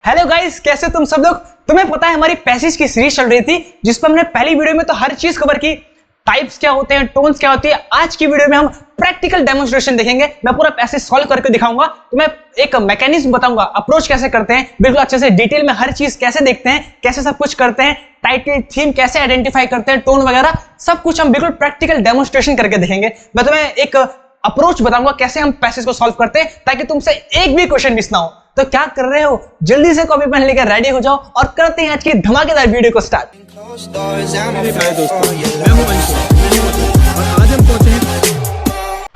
Hello guys, कैसे तुम सब लोग। तुम्हें पता है हमारी पैसेज की सीरीज चल रही थी जिसमें हमने पहली वीडियो में तो हर चीज कवर की, टाइप्स क्या होते हैं, टोन्स क्या होती है। आज की वीडियो में हम प्रैक्टिकल डेमोन्स्ट्रेशन देखेंगे। मैं पूरा पैसेज सॉल्व करके दिखाऊंगा, तुम्हें एक मैकेनिज्म बताऊंगा, अप्रोच कैसे करते हैं, बिल्कुल अच्छे से डिटेल में हर चीज कैसे देखते हैं, कैसे सब कुछ करते हैं, टाइटल थीम कैसे आइडेंटिफाई करते हैं, टोन वगैरह सब कुछ हम बिल्कुल प्रैक्टिकल डेमोन्स्ट्रेशन करके देखेंगे। मैं तुम्हें एक अप्रोच बताऊंगा कैसे हम पैसेज को सॉल्व करते हैं ताकि तुमसे एक भी क्वेश्चन मिस ना हो। तो क्या कर रहे हो, जल्दी से कॉपी पेन लेकर रेडी हो जाओ और करते हैं आज की धमाकेदार वीडियो को स्टार्ट।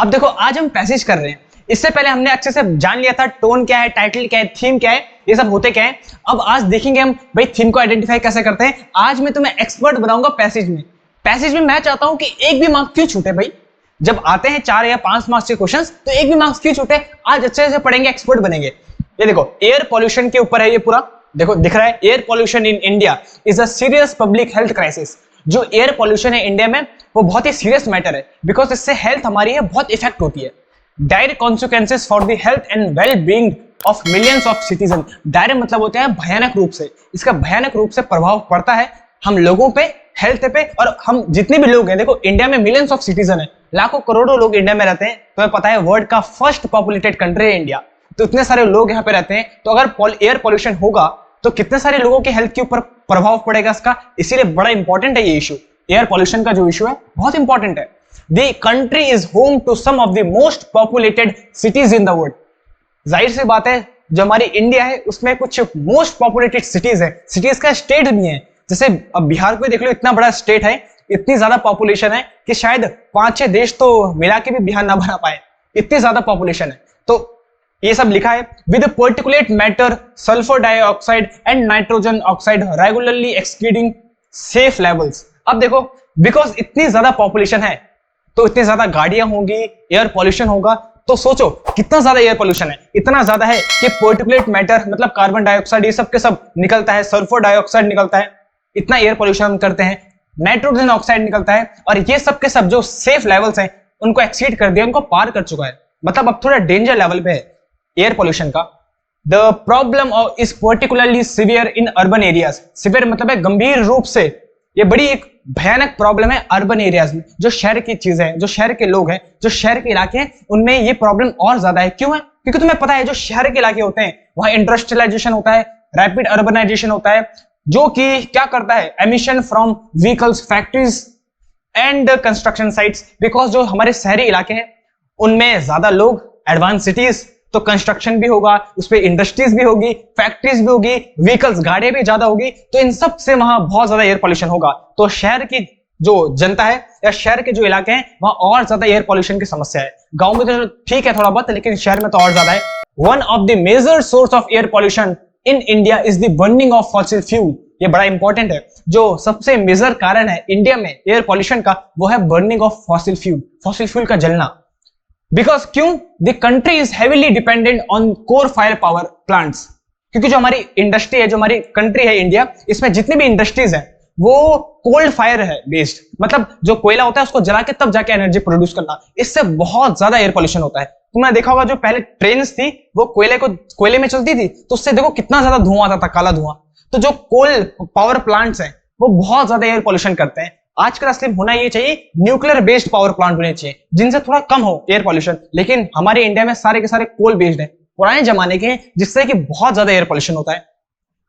अब देखो, आज हम पैसेज कर रहे हैं। इससे पहले हमने अच्छे से जान लिया था टोन क्या है, टाइटल क्या है, थीम क्या है, ये सब होते क्या है। अब आज देखेंगे हम भाई थीम को आइडेंटिफाई कैसे करते हैं। आज मैं तुम्हें एक्सपर्ट बनाऊंगा पैसेज में। पैसेज में मैं चाहता हूं कि एक भी मार्क्स क्यों छूटे भाई। जब आते हैं 4 या 5 मार्क्स के क्वेश्चंस तो एक भी मार्क्स क्यों छूटे। आज अच्छे से पढ़ेंगे, एक्सपर्ट बनेंगे। ये देखो, एयर पॉल्यूशन के ऊपर है ये पूरा। देखो दिख रहा है, air pollution in India is a serious public health crisis. जो एयर पॉल्यूशन है इंडिया में वो बहुत ही सीरियस मैटर है, बिकॉज इससे हेल्थ हमारी है बहुत इफेक्ट होती है। Direct consequences for the health and well being of millions of citizen. Direct मतलब होता है भयानक रूप से, इसका भयानक रूप से प्रभाव पड़ता है हम लोगों पे, हेल्थ पे। और हम जितने भी लोग हैं, देखो इंडिया में मिलियंस ऑफ सिटीजन है, लाखों करोड़ों लोग इंडिया में रहते हैं। तुम्हें पता है वर्ल्ड का फर्स्ट पॉपुलेटेड कंट्री है इंडिया, तो इतने सारे लोग यहाँ पे रहते हैं। तो अगर एयर पॉल्यूशन होगा तो कितने सारे लोगों के हेल्थ के ऊपर प्रभाव पड़ेगा इसका। इसीलिए बड़ा इंपॉर्टेंट है ये इशू। एयर पॉल्यूशन का जो इशू है बहुत इंपॉर्टेंट है। The country is home to some of the most populated cities in the world. जाहिर सी बात है, जो हमारी इंडिया है उसमें कुछ मोस्ट पॉपुलेटेड सिटीज है। सिटीज का स्टेट भी है। जैसे अब बिहार को देख लो, इतना बड़ा स्टेट है, इतनी ज्यादा पॉपुलेशन है कि शायद 5-6 देश तो मिला के भी बिहार ना बना पाए, इतनी ज्यादा पॉपुलेशन है। तो ये सब लिखा है, with particulate matter, sulphur dioxide and nitrogen oxide regularly exceeding safe levels. अब देखो, बिकॉज इतनी ज्यादा पॉपुलेशन है तो इतनी ज्यादा गाड़ियां होंगी, एयर पॉल्यूशन होगा। तो सोचो कितना ज्यादा एयर पॉल्यूशन है। इतना ज्यादा है कि पार्टिकुलेट मैटर मतलब कार्बन डाइऑक्साइड ये सब के सब निकलता है, सल्फर डाइऑक्साइड निकलता है, इतना एयर पॉल्यूशन हम करते हैं। नाइट्रोजन ऑक्साइड निकलता है और ये सब के सब जो सेफ लेवल्स हैं उनको एक्सीड कर दिया, उनको पार कर चुका है। मतलब अब थोड़ा डेंजर लेवल पे है एयर पॉल्यूशन का। The problem is particularly severe in urban areas. Severe मतलब है गंभीर रूप से, ये बड़ी एक भयानक प्रॉब्लम है अर्बन एरियाज में। जो शहर की चीजें हैं, जो शहर के लोग हैं, जो शहर के इलाके हैं, उनमें ये प्रॉब्लम और ज्यादा है। क्यों है? क्योंकि तुम्हें पता है जो शहर के इलाके होते हैं वहां इंडस्ट्रियलाइजेशन होता है, रैपिड अर्बनाइजेशन होता है, जो कि क्या करता है, emission from vehicles, factories and construction sites. Because जो हमारे शहरी इलाके हैं उनमें ज्यादा लोग, एडवांस सिटीज, तो कंस्ट्रक्शन भी होगा, उस पर इंडस्ट्रीज भी होगी, फैक्ट्रीज भी होगी, व्हीकल्स, गाड़ियां भी ज्यादा होगी, तो इन सब से वहां बहुत ज्यादा एयर पॉल्यूशन होगा। तो शहर की जो जनता है या शहर के जो इलाके हैं वहां और ज्यादा एयर पॉल्यूशन की समस्या है। गांव में तो ठीक है थोड़ा बहुत, लेकिन शहर में तो और ज्यादा है। One of the major source of air pollution in India is the burning of fossil fuel. ये बड़ा इंपॉर्टेंट है। जो सबसे मेजर कारण है इंडिया में एयर पॉल्यूशन का वो है burning of fossil fuel, fossil fuel का जलना। बिकॉज क्यों? The country is heavily dependent on core fire power plants. क्योंकि जो हमारी इंडस्ट्री है, जो हमारी कंट्री है इंडिया, इसमें जितनी भी इंडस्ट्रीज है वो कोल्ड फायर है बेस्ड, मतलब जो कोयला होता है उसको जला के तब जाके एनर्जी प्रोड्यूस करना। इससे बहुत ज्यादा एयर पॉल्यूशन होता है। तुमने देखा होगा जो पहले ट्रेन थी वो कोयले में चलती थी, तो उससे देखो कितना ज्यादा धुआं आता था, काला धुआं। तो जो कोल पावर प्लांट्स हैं वो बहुत ज्यादा एयर पॉल्यूशन करते हैं। आजकल असली होना ये चाहिए न्यूक्लियर बेस्ड पावर प्लांट होने चाहिए जिनसे थोड़ा कम हो एयर पॉल्यूशन, लेकिन हमारे इंडिया में सारे के सारे कोल बेस्ड है, पुराने जमाने के, जिससे कि बहुत ज्यादा एयर पॉल्यूशन होता है।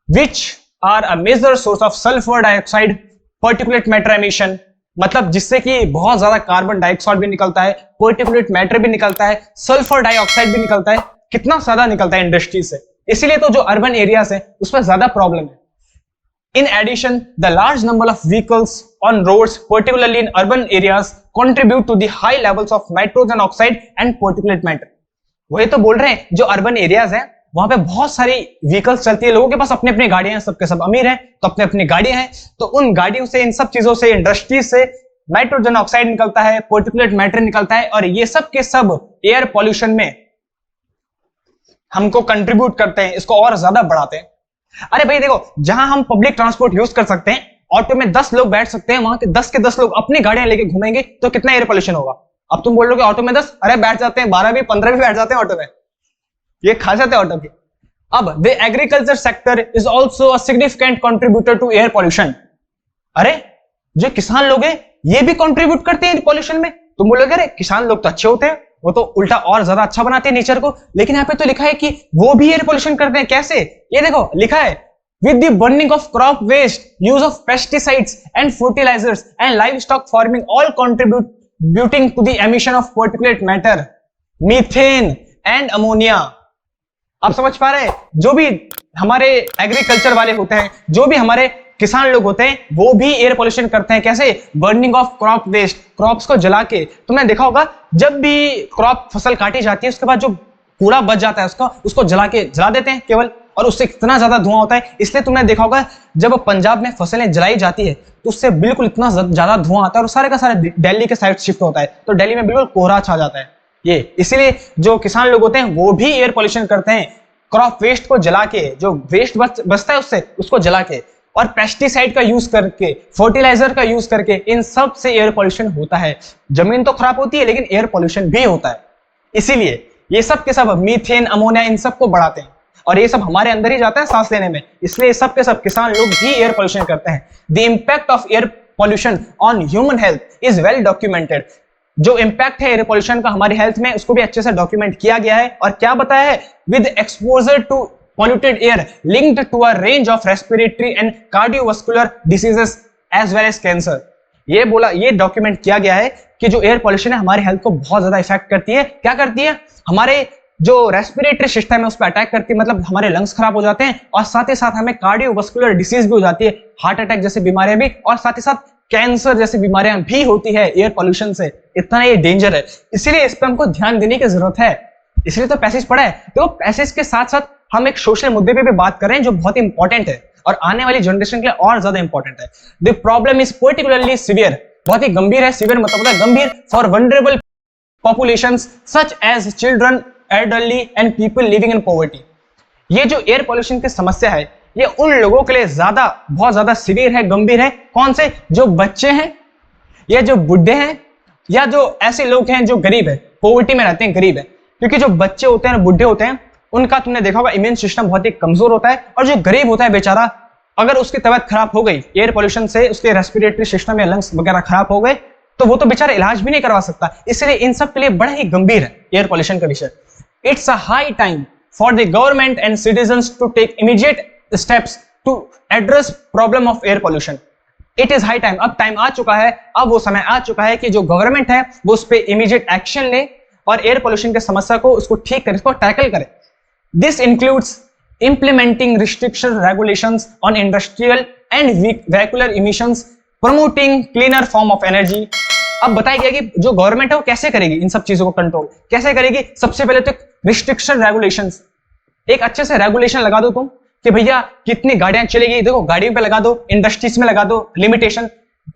Which are a major source of sulphur dioxide, particulate matter emission, मतलब जिससे कि बहुत ज्यादा कार्बन डाइऑक्साइड भी निकलता है, पार्टिकुलेट मैटर भी निकलता है, सल्फर डाइऑक्साइड भी निकलता है। कितना ज्यादा निकलता है इंडस्ट्री से, इसीलिए तो जो अर्बन एरियाज है उसमें ज्यादा प्रॉब्लम है। In addition, the large number of vehicles on roads, particularly in urban areas, contribute to the high levels of nitrogen oxide and particulate matter. वही तो बोल रहे हैं, जो अर्बन एरियाज हैं वहां पे बहुत सारी व्हीकल्स चलती है, लोगों के पास अपने अपने गाड़ियां हैं, सबके सब अमीर हैं तो अपने अपनी गाड़ियां हैं। तो उन गाड़ियों से, इन सब चीजों से, इंडस्ट्री से नाइट्रोजन ऑक्साइड निकलता है, पार्टिकुलेट मैटर निकलता है, और ये सब के सब एयर पॉल्यूशन में हमको कंट्रीब्यूट करते हैं, इसको और ज्यादा बढ़ाते हैं। अरे भाई देखो, जहां हम पब्लिक ट्रांसपोर्ट यूज कर सकते हैं, ऑटो में 10 लोग बैठ सकते हैं, वहां के 10 लोग अपनी गाड़ियां लेके घूमेंगे तो कितना एयर पॉल्यूशन होगा। अब तुम बोल रहे हो कि ऑटो में 10, अरे बैठ जाते हैं 12 भी, 15 भी बैठ जाते हैं ऑटो में, ये खा जाते हैं ऑटो की। अब the agriculture sector is also a significant contributor to air pollution. अरे जो किसान लोग हैं ये भी कंट्रीब्यूट करते हैं पॉल्यूशन में। तुम बोलोगे अरे किसान लोग तो अच्छे होते हैं, वो तो उल्टा और ज्यादा अच्छा बनाते हैं नेचर को, लेकिन यहाँ पे तो लिखा है कि वो भी एयर पॉल्यूशन करते हैं। कैसे? ये देखो लिखा है with the burning of crop waste, use of pesticides and fertilizers and livestock farming all contributing to the emission of particulate matter, methane and ammonia। आप समझ पा रहे हैं? जो भी हमारे एग्रीकल्चर वाले होते हैं, जो भी हमारे किसान लोग होते हैं, वो भी एयर पोल्यूशन करते हैं। कैसे? Burning of crop waste, crops को जला के। तुमने देखा होगा जब भी क्रॉप फसल काटी जाती है उसके बाद जो कूड़ा बच जाता है उसको जला देते हैं केवल, और उससे कितना ज्यादा धुआं होता है। इसलिए तुमने देखा होगा जब पंजाब में फसलें जलाई जाती है तो उससे बिल्कुल इतना ज्यादा धुआं आता है और सारे का सारे दिल्ली के साइड शिफ्ट होता है, तो दिल्ली में बिल्कुल कोहरा छा जाता है। ये इसीलिए जो किसान लोग होते हैं वो भी एयर पोल्यूशन करते हैं, क्रॉप वेस्ट को जला के, जो वेस्ट बचता है उससे उसको जला के, और पेस्टिसाइड का यूज करके, फर्टिलाइजर का यूज करके, इन सब से एयर पोल्यूशन होता है। जमीन तो खराब होती है लेकिन एयर पोल्यूशन भी होता है। इसीलिए ये सब के सब मीथेन, अमोनिया, इन सब को बढ़ाते हैं और ये सब हमारे अंदर ही जाता है सांस लेने में। इसलिए सब के सब किसान लोग भी एयर पोल्यूशन करते हैं। The impact of air pollution on human health is well documented. जो इंपैक्ट है एयर पोल्यूशन का हमारी हेल्थ में उसको भी अच्छे से डॉक्यूमेंट किया गया है। और क्या बताया है? With exposure to polluted air linked to a range of respiratory and cardiovascular diseases as well as cancer। ये डॉक्यूमेंट किया गया है कि जो एयर पोल्यूशन है हमारी हेल्थ को बहुत ज्यादा इफेक्ट करती है। क्या करती है? हमारे जो रेस्पिरेटरी सिस्टम है उस पर अटैक करती है, मतलब हमारे लंग्स खराब हो जाते हैं, और साथ ही साथ हमें कार्डियोवास्कुलर डिसीज भी हो जाती है, हार्ट अटैक जैसी बीमारियां भी, और साथ ही साथ कैंसर जैसी बीमारियां भी होती है एयर पोल्यूशन से। इतना ये डेंजर है, इसीलिए इस पर हमको ध्यान देने की जरूरत है। इसलिए तो पैसेज पढ़ा है। तो पैसेज के साथ साथ हम एक सोशल मुद्दे पे भी बात कर रहे हैं जो बहुत ही इंपॉर्टेंट है और आने वाली जनरेशन के लिए और ज्यादा इंपॉर्टेंट है। The problem is particularly severe, बहुत ही गंभीर है। सीवियर मतलब होता है गंभीर, for vulnerable populations such as children, elderly and people living in poverty. ये जो एयर पोल्यूशन की समस्या है ये उन लोगों के लिए बहुत ज्यादा सीवियर है, गंभीर है। कौन से? जो बच्चे हैं, या जो बुढ़े हैं, या जो ऐसे लोग हैं जो गरीब है, पॉवर्टी में रहते हैं, गरीब है। क्योंकि जो बच्चे होते हैं, बुढ़े होते हैं, उनका तुमने देखा होगा इम्यून सिस्टम बहुत ही कमजोर होता है, और जो गरीब होता है बेचारा, अगर उसकी तबीयत खराब हो गई एयर पोल्यूशन से, उसके रेस्पिरेटरी सिस्टम या लंग्स वगैरह खराब हो गए, तो वो तो बेचारा इलाज भी नहीं करवा सकता। इसलिए इन सब के लिए बड़ा ही गंभीर है एयर पोल्यूशन का विषय। It's a high time for the government and citizens to take immediate steps to address problem of air pollution. It is high time, अब टाइम आ चुका है, अब वो समय आ चुका है कि जो गवर्नमेंट है वो उस पर इमीडिएट एक्शन ले और एयर पोल्यूशन की समस्या को उसको ठीक करे, इसको टैकल करे। This includes implementing restriction regulations on industrial and vehicular emissions, promoting cleaner form of energy। अब बताया गया कि जो गवर्नमेंट है वो कैसे करेगी इन सब चीजों को कंट्रोल, कैसे करेगी? सबसे पहले तो रिस्ट्रिक्शन रेगुलेशंस, एक अच्छे से रेगुलेशन लगा दो तुम कि भैया कितनी गाड़ियां चलेगी, देखो गाड़ियों पे लगा दो, इंडस्ट्रीज में लगा दो लिमिटेशन,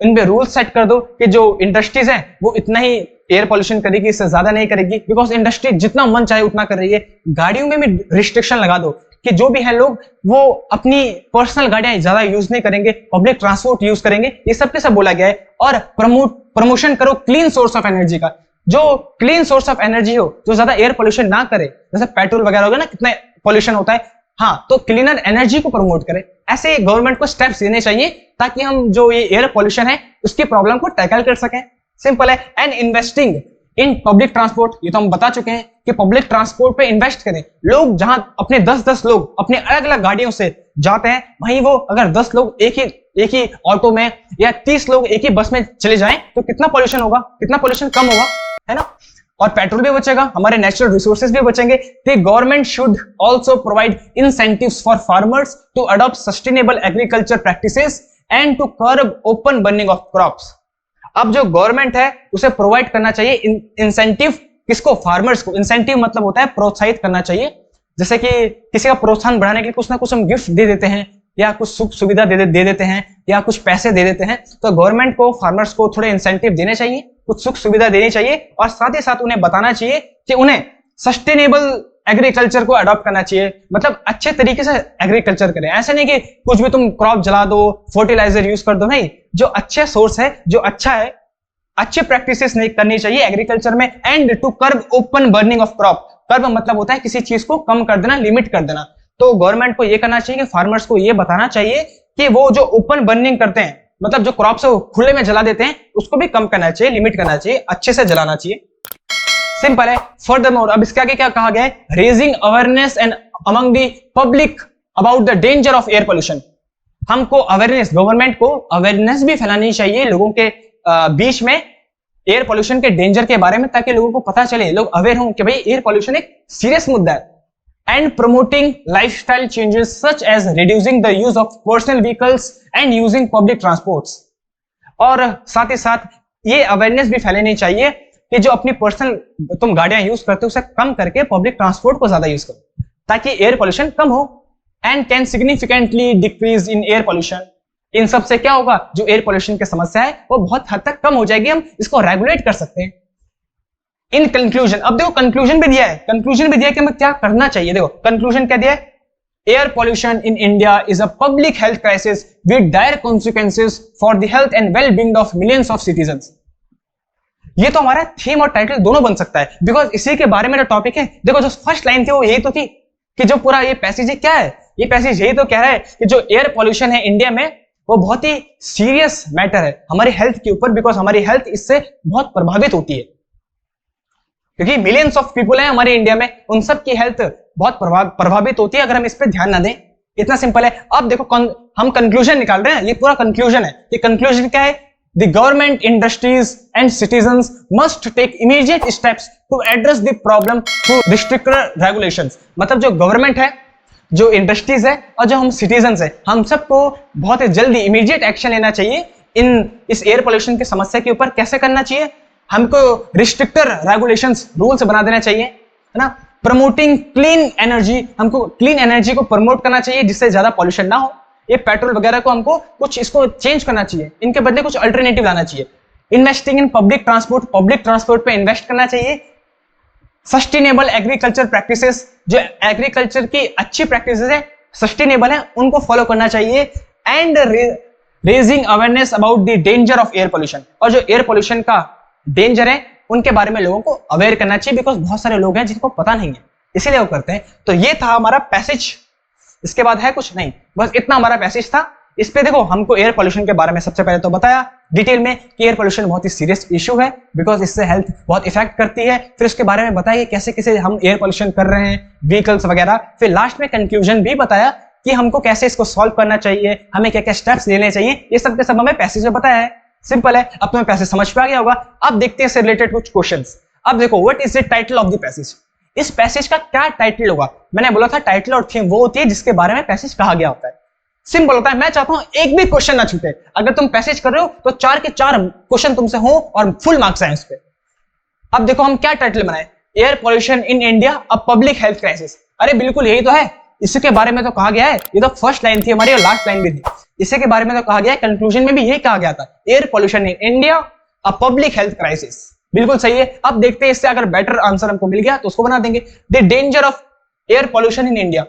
इन पे रूल सेट कर दो कि जो इंडस्ट्रीज है वो इतना ही एयर पोल्यूशन करेगी, इससे ज्यादा नहीं करेगी, बिकॉज इंडस्ट्री जितना मन चाहे उतना कर रही है। गाड़ियों में भी रिस्ट्रिक्शन लगा दो कि जो भी है लोग वो अपनी पर्सनल गाड़ियां ज्यादा यूज नहीं करेंगे, पब्लिक ट्रांसपोर्ट यूज करेंगे, ये सब के सब बोला गया है। और प्रमोशन करो क्लीन सोर्स ऑफ एनर्जी का, जो क्लीन सोर्स ऑफ एनर्जी हो, जो ज्यादा एयर पोल्यूशन ना करे, जैसे पेट्रोल वगैरह हो गया ना, कितना पोल्यूशन होता है, हाँ, तो क्लीनर एनर्जी को प्रमोट करे। ऐसे गवर्नमेंट को स्टेप्स देने चाहिए ताकि हम जो ये एयर पोल्यूशन है उसकी प्रॉब्लम को टैकल कर सकें। सिंपल है। And investing in public transport, ये तो हम बता चुके हैं कि पब्लिक ट्रांसपोर्ट पे इन्वेस्ट करें। लोग जहां अपने 10-10 लोग अपने अलग अलग गाड़ियों से जाते हैं, वहीं वो अगर 10 लोग एक ही ऑटो में या 30 लोग एक ही बस में चले जाएं तो कितना पोल्यूशन होगा, कितना पोल्यूशन कम होगा, है ना? और पेट्रोल भी बचेगा, हमारे नेचुरल रिसोर्सेज भी बचेंगे। The government should also provide incentives for farmers to adopt sustainable agriculture practices and to curb open burning of crops. अब जो गवर्नमेंट है उसे प्रोवाइड करना चाहिए इंसेंटिव, किसको? फार्मर्स को। इंसेंटिव मतलब होता है प्रोत्साहित करना चाहिए। जैसे कि किसी का प्रोत्साहन बढ़ाने के लिए कुछ ना कुछ हम गिफ्ट दे देते हैं, या कुछ सुख सुविधा दे देते हैं, या कुछ पैसे दे देते हैं। तो गवर्नमेंट को फार्मर्स को थोड़े इंसेंटिव देने चाहिए, कुछ सुख सुविधा देनी चाहिए, और साथ ही साथ उन्हें बताना चाहिए कि उन्हें सस्टेनेबल एग्रीकल्चर को अडॉप्ट करना चाहिए, मतलब अच्छे तरीके से एग्रीकल्चर करें। ऐसे नहीं कि कुछ भी तुम क्रॉप जला दो, फर्टिलाइजर यूज कर दो, नहीं। जो अच्छे सोर्स है, जो अच्छा है, अच्छे प्रैक्टिसेस नहीं करनी चाहिए एग्रीकल्चर में। And to curb open burning of crop, curb मतलब होता है किसी चीज को कम कर देना, लिमिट कर देना। तो गवर्नमेंट को ये करना चाहिए कि फार्मर्स को ये बताना चाहिए कि वो जो ओपन बर्निंग करते हैं, मतलब जो क्रॉप्स है वो खुले में जला देते हैं, उसको भी कम करना चाहिए, लिमिट करना चाहिए, अच्छे से जलाना चाहिए। सिंपल है। फर्दरमोर अब इसके आगे क्या कहा गया है, raising awareness and among the public about the danger of air pollution. हमको अवेयरनेस, गवर्नमेंट को अवेयरनेस भी फैलानी चाहिए लोगों के बीच में एयर पोल्यूशन के डेंजर के बारे में, ताकि लोगों को पता चले, लोग अवेयर हों कि भाई एयर पोल्यूशन एक सीरियस मुद्दा है। And promoting lifestyle changes such as reducing the use of personal vehicles and using public transports. और साथ ही साथ ये अवेयरनेस भी फैलानी चाहिए कि जो अपनी पर्सनल तुम गाड़ियां यूज करते हो उसे कम करके पब्लिक ट्रांसपोर्ट को ज्यादा यूज करो, ताकि एयर पोल्यूशन कम हो। And can significantly decrease in air pollution. इन सब से क्या होगा, जो एयर पोल्यूशन की समस्या है वो बहुत हद तक कम हो जाएगी, हम इसको रेगुलेट कर सकते हैं। इन कंक्लूजन, अब देखो कंक्लूजन भी दिया है, कंक्लूजन भी दिया कि हमें क्या करना चाहिए। देखो कंक्लूजन क्या दिया है, air pollution in India is a public health crisis with dire consequences for the health and well being of millions of citizens. ये तो हमारा थीम और टाइटल दोनों बन सकता है, बिकॉज इसी के बारे में जो टॉपिक है। देखो जो फर्स्ट लाइन थी वो यही तो थी कि जो पूरा ये पैसेज है क्या है, ये पैसेज यही तो कह रहा है कि जो एयर पोल्यूशन है इंडिया में वो बहुत ही सीरियस मैटर है हमारी हेल्थ के ऊपर, बिकॉज हमारी हेल्थ इससे बहुत प्रभावित होती है, क्योंकि मिलियंस ऑफ पीपल हैं हमारे इंडिया में, उन सब की हेल्थ बहुत प्रभावित होती है अगर हम इस पे ध्यान ना दें। इतना सिंपल है। अब देखो हम कंक्लूजन निकाल रहे हैं, ये पूरा कंक्लूजन है। ये कंक्लूजन क्या है, The government, industries and citizens must take immediate steps to address the problem through restricted regulations। मतलब जो गवर्नमेंट है, जो इंडस्ट्रीज है और जो हम सिटीजन्स है, हम सबको बहुत ही जल्दी इमीडिएट एक्शन लेना चाहिए इस एयर पोल्यूशन की समस्या के ऊपर। कैसे करना चाहिए, हमको रिस्ट्रिक्टेड रेगुलेशंस, रूल्स बना देना चाहिए, है ना। प्रमोटिंग क्लीन एनर्जी, हमको क्लीन एनर्जी को प्रमोट करना चाहिए जिससे ज्यादा पॉल्यूशन ना हो। ये पेट्रोल वगैरह को हमको कुछ इसको चेंज करना चाहिए, इनके बदले कुछ अल्टरनेटिव लाना चाहिए। Investing in public transport, public transport पे इन्वेस्ट करना चाहिए। सस्टेनेबल एग्रीकल्चर प्रैक्टिसेस, जो एग्रीकल्चर की अच्छी प्रैक्टिसेस है, सस्टेनेबल है, उनको फॉलो करना चाहिए। And raising awareness about the danger of air pollution, और जो एयर पोल्यूशन का डेंजर है उनके बारे में लोगों को अवेयर करना चाहिए, बिकॉज बहुत सारे लोग हैं जिनको पता नहीं है, इसीलिए वो करते हैं। तो ये था हमारा पैसेज, इसके बाद है कुछ नहीं, बस इतना हमारा पैसेज था। इस पे देखो हमको एयर पोल्यूशन के बारे में सबसे पहले तो बताया डिटेल में कि एयर पोल्यूशन बहुत ही सीरियस इशू है, बिकॉज इससे हेल्थ बहुत इफेक्ट करती है। फिर उसके बारे में बताया कैसे कैसे हम एयर पोल्यूशन कर रहे हैं, व्हीकल्स वगैरह। फिर लास्ट में कंक्लूजन भी बताया कि हमको कैसे इसको सॉल्व करना चाहिए, हमें क्या क्या स्टेप्स लेने चाहिए, ये सब के सब हमें पैसेज में बताया है। सिंपल है, अब तुम्हें पैसेज समझ में आ गया होगा। अब देखते हैं इससे रिलेटेड कुछ क्वेश्चंस। अब देखो what is the title of the passage, इस पैसेज का क्या टाइटल होगा। मैंने बोला था टाइटल और थीम वो होती है जिसके बारे में पैसेज कहा गया होता है। सिंपल होता है, मैं चाहता हूं एक भी क्वेश्चन ना छूटे। अगर तुम पैसेज कर रहे हो तो 4 के 4 क्वेश्चन तुमसे हो और फुल मार्क्स आए उस पे। अब देखो हम क्या टाइटल बनाए, air pollution in India a public health crisis. अरे बिल्कुल यही तो है, इसी के बारे में तो कहा गया है। ये तो फर्स्ट लाइन थी हमारी और लास्ट लाइन भी थी, इसी के बारे में तो कहा गया है। कंक्लूजन में भी यही कहा गया था, air pollution in India a public health crisis. बिल्कुल सही है। अब देखते हैं इससे अगर बेटर आंसर हमको मिल गया तो उसको बना देंगे, the danger of air pollution in India.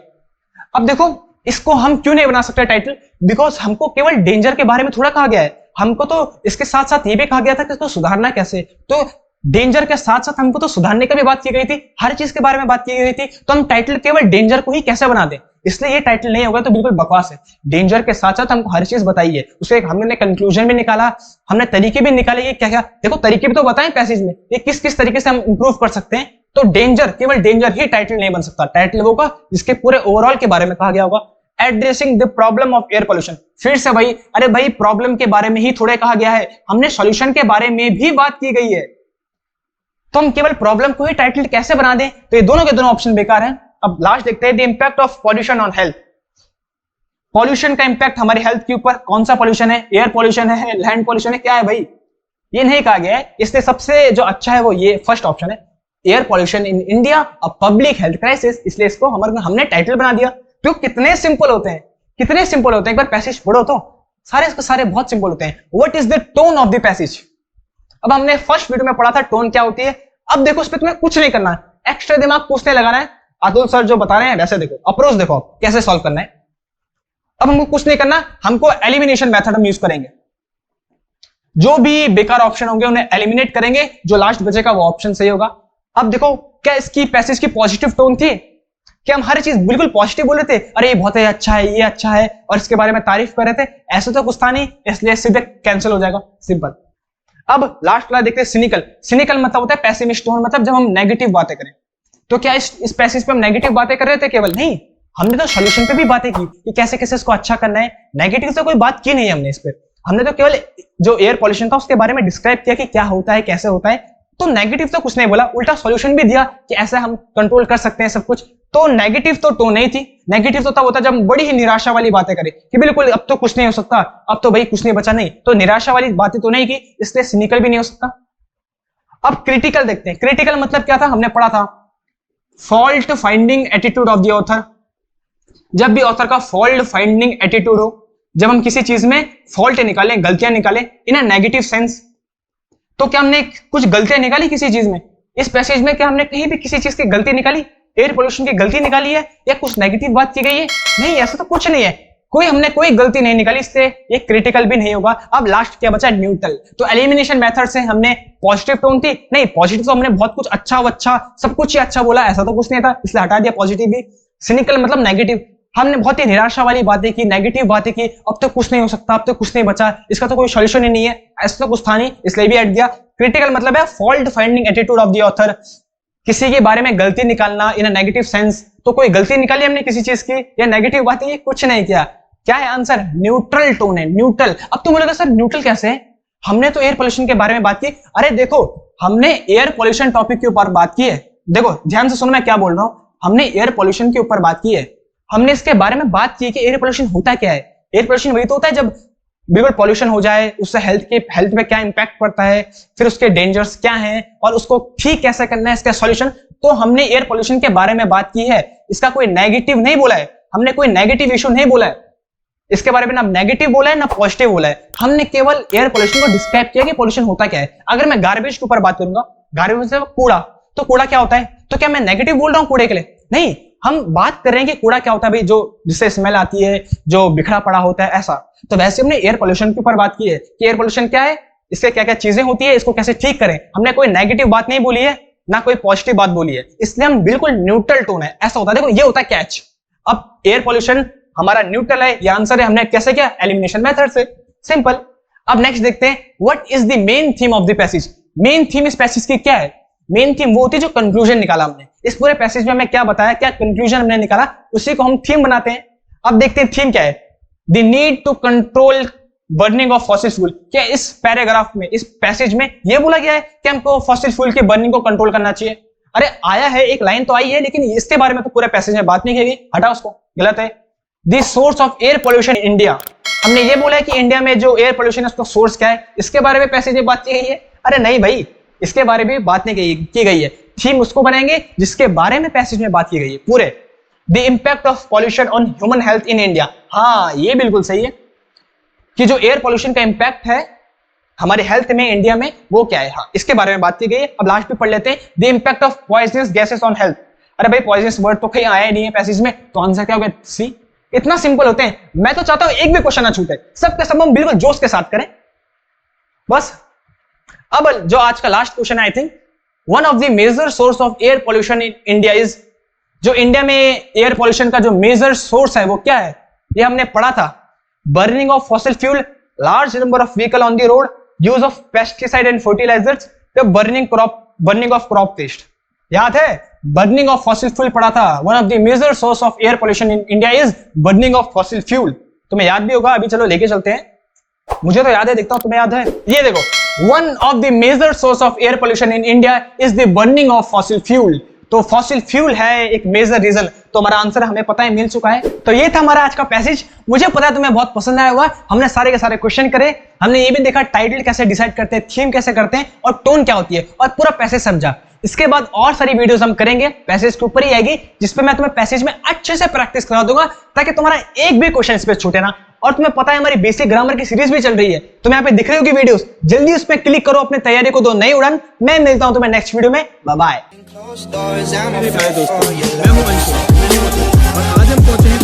अब देखो इसको हम क्यों नहीं बना सकते टाइटल, बिकॉज हमको केवल डेंजर के बारे में थोड़ा कहा गया है, हमको तो इसके साथ साथ ये भी कहा गया था कि इसको सुधारना कैसे। तो डेंजर के साथ साथ हमको तो सुधारने का भी बात की गई थी, हर चीज के बारे में बात की गई थी। तो हम टाइटल केवल डेंजर को ही कैसे बना दें, इसलिए ये टाइटल नहीं होगा तो बिल्कुल बकवास है। डेंजर के साथ साथ हमको हर चीज बताइए, उसके हमने कंक्लूजन भी निकाला, हमने तरीके भी निकाले। ये क्या क्या देखो तरीके भी तो बताएं पैसेज में, ये किस किस तरीके से हम इंप्रूव कर सकते हैं। तो डेंजर, केवल डेंजर ही टाइटल नहीं बन सकता, टाइटल होगा जिसके पूरे ओवरऑल के बारे में कहा गया होगा। Addressing the problem of air pollution, फिर से भाई, अरे भाई प्रॉब्लम के बारे में ही थोड़े कहा गया है, हमने सॉल्यूशन के बारे में भी बात की गई है। तो हम केवल प्रॉब्लम को ही टाइटल कैसे बना दें, तो ये दोनों के दोनों ऑप्शन बेकार हैं। अब लास्ट देखते हैं, the impact of pollution on health. Pollution का इंपैक्ट हमारी हेल्थ के ऊपर, कौन सा पॉल्यूशन है, एयर पॉल्यूशन है, लैंड पॉल्यूशन है, क्या है भाई, ये नहीं कहा गया है। इसलिए सबसे जो अच्छा है वो ये फर्स्ट ऑप्शन है, air pollution in India a public health crisis. इसलिए इसको हमने टाइटल बना दिया। तो कितने सिंपल होते हैं, कितने सिंपल होते हैं, एक बार पैसेज पढ़ो तो सारे इसके सारे बहुत सिंपल होते हैं। What is the tone of the passage. अब हमने फर्स्ट वीडियो में पढ़ा था टोन क्या होती है। अब देखो उस पर तुम्हें कुछ नहीं करना है, एक्स्ट्रा दिमाग पूछने लगाना है। अतुल सर जो बता रहे हैं वैसे देखो, अप्रोच देखो कैसे सॉल्व करना है। अब हमको कुछ नहीं करना, हमको एलिमिनेशन मेथड हम यूज करेंगे। जो भी बेकार ऑप्शन होंगे उन्हें एलिमिनेट करेंगे, जो लास्ट बचेगा वो ऑप्शन सही होगा। अब देखो क्या इसकी पैसेज की पॉजिटिव टोन थी, कि हम हर चीज बिल्कुल पॉजिटिव बोल रहे थे, अरे ये बहुत अच्छा है, ये अच्छा है, और इसके बारे में तारीफ कर रहे थे? ऐसा तो कुछ था नहीं, इसलिए सीधे कैंसिल हो जाएगा, सिंपल। अब लास्ट वाला देखते हैं, सिनिकल। सिनिकल मतलब होता है पैसिमिस्ट टोन, मतलब जब हम नेगेटिव बातें करें। तो क्या इस पैसेज पे हम नेगेटिव बातें कर रहे थे केवल? नहीं, हमने तो सॉल्यूशन पे भी बातें की कि कैसे कैसे इसको अच्छा करना है। नेगेटिव तो कोई बात की नहीं हमने इस पे, हमने तो केवल जो एयर पॉल्यूशन था उसके बारे में डिस्क्राइब किया कि क्या होता है, कैसे होता है। तो नेगेटिव तो कुछ नहीं बोला, उल्टा सॉल्यूशन भी दिया कि ऐसे हम कंट्रोल कर सकते हैं सब कुछ। तो नेगेटिव तो टोन नहीं थी, नेगेटिव तो तब होता जब हम बड़ी ही निराशा वाली बातें करें कि बिल्कुल अब तो कुछ नहीं हो सकता, अब तो भाई कुछ नहीं बचा, नहीं तो निराशा वाली बातें तो नहीं की, इसलिए सिनिकल भी नहीं हो सकता। अब क्रिटिकल देखते हैं। क्रिटिकल मतलब क्या था, हमने पढ़ा था fault finding attitude of the author. जब भी ऑथर का फॉल्ट फाइंडिंग एटीट्यूड हो, जब हम किसी चीज में फॉल्ट निकालें, गलतियां निकालें इन अ नेगेटिव सेंस, तो क्या हमने कुछ गलतियां निकाली किसी चीज में? इस पैसेज में क्या हमने कहीं भी किसी चीज की गलती निकाली? एयर पोल्यूशन की गलती निकाली है या कुछ नेगेटिव बात की गई है? नहीं, ऐसा तो कुछ नहीं है, हमने कोई गलती नहीं निकाली, इससे ये क्रिटिकल भी नहीं होगा। अब लास्ट क्या बचा? न्यूट्रल। तो एलिमिनेशन मेथड से हमने पॉजिटिव टोन थी, नहीं पॉजिटिव तो हमने बहुत कुछ अच्छा सब कुछ ही अच्छा बोला, ऐसा तो कुछ नहीं था, इसलिए हटा दिया पॉजिटिव भी। सिनिकल मतलब नेगेटिव, हमने बहुत ही निराशा वाली बातें की, नेगेटिव बातें की, अब तो कुछ नहीं हो सकता, अब तो कुछ नहीं बचा, इसका तो कोई सॉल्यूशन ही नहीं है, ऐसा तो कुछ था नहीं, इसलिए भी हट गया। क्रिटिकल मतलब है fault finding attitude of the author, किसी के बारे में गलती निकालना इन अ नेगेटिव सेंस। तो कोई गलती निकाली हमने किसी चीज की या नेगेटिव बातें की? कुछ नहीं किया। क्या है आंसर? न्यूट्रल टोन है, न्यूट्रल। अब तुम बोलोगे सर न्यूट्रल कैसे है, हमने तो एयर पोल्यूशन के बारे में बात की। अरे देखो, हमने एयर पोल्यूशन टॉपिक के ऊपर बात की है, देखो ध्यान से सुनो मैं क्या बोल रहा हूं, हमने एयर पोल्यूशन के ऊपर बात की है, हमने इसके बारे में बात की कि एयर पोल्यूशन होता क्या है। एयर पोल्यूशन वही तो होता है जब बिल्कुल पोल्यूशन हो जाए, उससे हेल्थ पे क्या इंपैक्ट पड़ता है, फिर उसके डेंजर्स क्या हैं और उसको ठीक कैसे करना है, इसका सॉल्यूशन। तो हमने एयर पोल्यूशन के बारे में बात की है, इसका कोई नेगेटिव नहीं बोला है, हमने कोई नेगेटिव इशू नहीं बोला है, इसके बारे में ना नेगेटिव बोला है ना पॉजिटिव बोला है, हमने केवल एयर पोल्यूशन को डिस्क्राइब किया कि पोल्यूशन होता क्या है। अगर मैं गार्बेज के ऊपर बात करूंगा, गार्बेज से कूड़ा, तो कूड़ा क्या होता है, तो क्या मैं नेगेटिव बोल रहा हूं कूड़े के लिए? नहीं, हम बात कर रहे हैं कि कूड़ा क्या होता है भाई, जो जिससे स्मेल आती है, जो बिखरा पड़ा होता है, ऐसा। तो वैसे हमने एयर पोल्यूशन के ऊपर बात की है कि एयर पोल्यूशन क्या है, इससे क्या क्या चीजें होती है, इसको कैसे ठीक करें। हमने कोई नेगेटिव बात नहीं बोली है ना कोई पॉजिटिव बात बोली है, इसलिए हम बिल्कुल न्यूट्रल टोन है, ऐसा होता है। देखो ये होता है कैच। अब एयर पोल्यूशन हमारा न्यूट्रल है, ये आंसर है, हमने कैसे किया? एलिमिनेशन मेथड से, सिंपल। अब नेक्स्ट देखते हैं what is the main theme of the passage. Main theme इस पैसेज की क्या है? मेन थीम वो होती है जो कंक्लूजन निकाला हमने इस पूरे पैसेज में, हमें क्या बताया, क्या कंक्लूजन हमने निकाला, उसी को हम थीम बनाते हैं। अब देखते हैं थीम क्या है। The need to control burning of fossil fuel. क्या इस पैराग्राफ में, इस पैसेज में ये बोला गया है कि हमको फॉसिल फ्यूल के बर्निंग को कंट्रोल करना चाहिए? अरे आया है, एक लाइन तो आई है, लेकिन इसके बारे में तो पूरे पैसेज में बात नहीं की गई, हटा उसको, गलत है। The source of air pollution in India, हमने ये बोला है कि इंडिया में जो एयर पोल्यूशन है उसका सोर्स क्या है, इसके बारे में पैसेज में बात की गई है? अरे नहीं भाई, इसके बारे में बात नहीं की गई है। थीम उसको बनाएंगे जिसके बारे में पैसेज में बात की गई है पूरे। The impact of pollution on human health in India, हाँ ये बिल्कुल सही है कि जो एयर पॉल्यूशन का इंपैक्ट है हमारे हेल्थ में इंडिया में वो क्या है, हाँ इसके बारे में बात की गई है। अब लास्ट पे पढ़ लेते हैं, the impact of poisonous gases on health. अरे भाई पॉइजनस वर्ड तो कहीं आया नहीं है पैसेज में, तो आंसर क्या होगा? सी। इतना सिंपल होते हैं, मैं तो चाहता हूं एक भी क्वेश्चन ना छूटे, सबके सब हम बिल्कुल जोश के साथ करें बस। अब जो आज का लास्ट क्वेश्चन है, I think one of the major source of air pollution in India is, जो इंडिया में एयर पोल्यूशन का जो मेजर सोर्स है वो क्या है? ये हमने पढ़ा था, burning of fossil fuel, large number of vehicle on the road, use of pesticide and fertilisers, burning of crop waste. याद है, बर्निंग ऑफ फॉसिल फ्यूल पढ़ा था। One of the major source of air pollution in India is burning of fossil fuel. तुम्हें याद भी होगा, अभी चलो लेके चलते हैं, मुझे तो याद है, देखता हूं तुम्हें याद है। ये देखो, one of the major source of air pollution in India is the burning of fossil fuel. तो फॉसिल फ्यूल है एक मेजर रीजन, तो हमारा आंसर हमें पता है, मिल चुका है। तो ये था हमारा आज का पैसेज, मुझे पता है तुम्हें बहुत पसंद आया होगा। हमने सारे के सारे क्वेश्चन करे, हमने ये भी देखा टाइटल कैसे डिसाइड करते हैं, थीम कैसे करते हैं और टोन क्या होती है, और पूरा पैसेज समझा। इसके बाद और सारी वीडियोस हम करेंगे, पैसेज के ऊपर ही आएगी, जिसपे मैं तुम्हें पैसेज में अच्छे से प्रैक्टिस करा दूंगा, ताकि तुम्हारा एक भी क्वेश्चन इस पे छूटे ना। और तुम्हें पता है हमारी बेसिक ग्रामर की सीरीज भी चल रही है, तुम्हें यहाँ पे दिख रही होगी वीडियोस, जल्दी उस पर क्लिक करो, अपनी तैयारी को दो नई उड़ान। मैं मिलता हूं तुम्हें नेक्स्ट वीडियो में, बाय बाय। मेरे प्यारे दोस्तों, मैं हूं अंशु और आज हम पहुंचे हैं